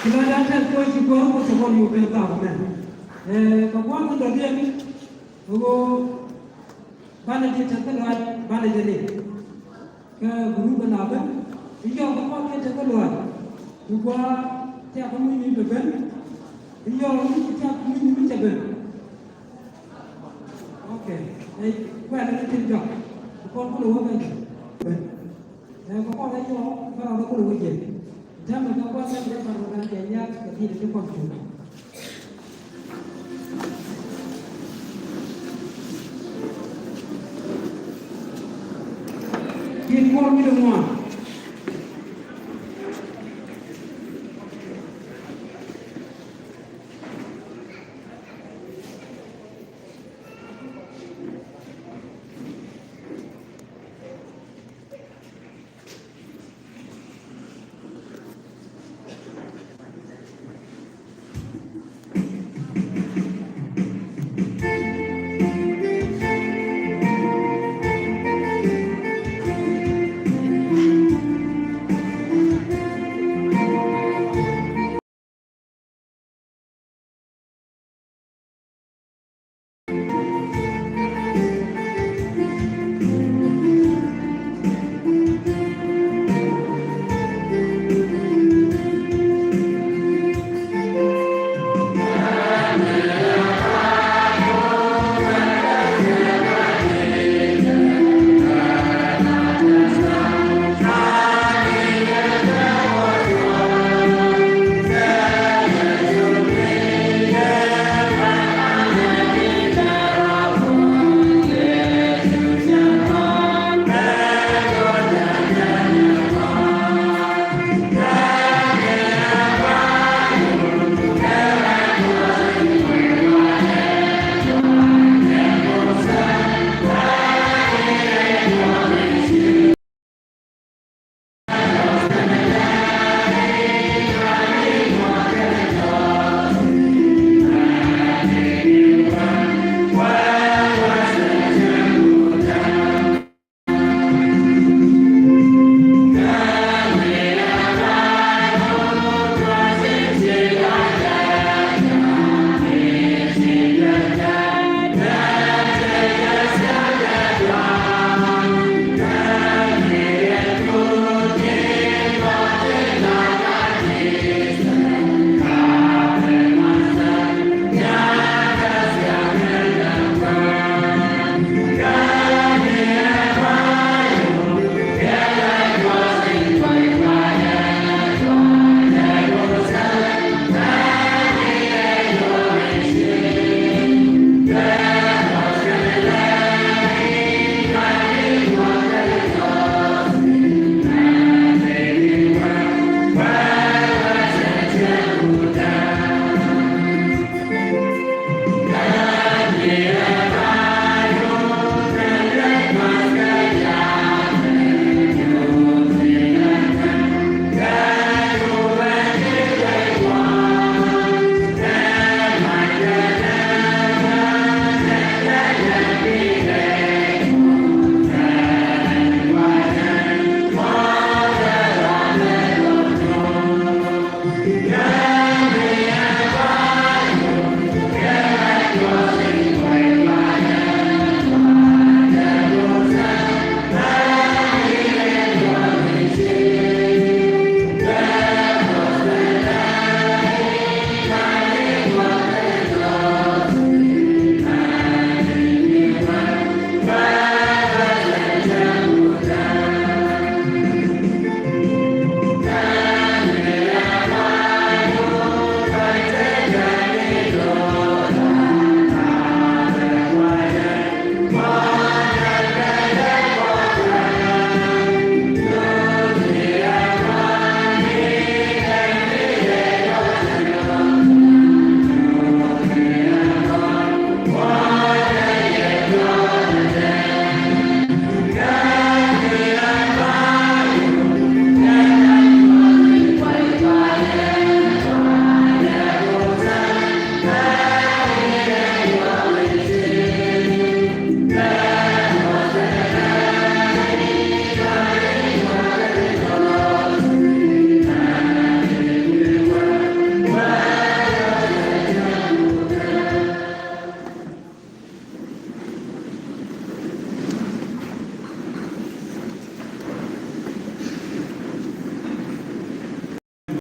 Kita datang ke sebuah pertemuan yang pertama. Kawan kita dia ni, वो बाने के चक्कर वाल बाने जले के गुरु बनावे इया बापा के चक्कर वाल दुआ क्या कमी नहीं बगन इया क्या कमी नहीं बगन ओके एक बाने के चक्कर कौन को लोग हैं कौन है जो बाने को लोग हैं जब मैं कौन से बड़े बाने के या कभी नहीं कौन को ये कौन भी लोग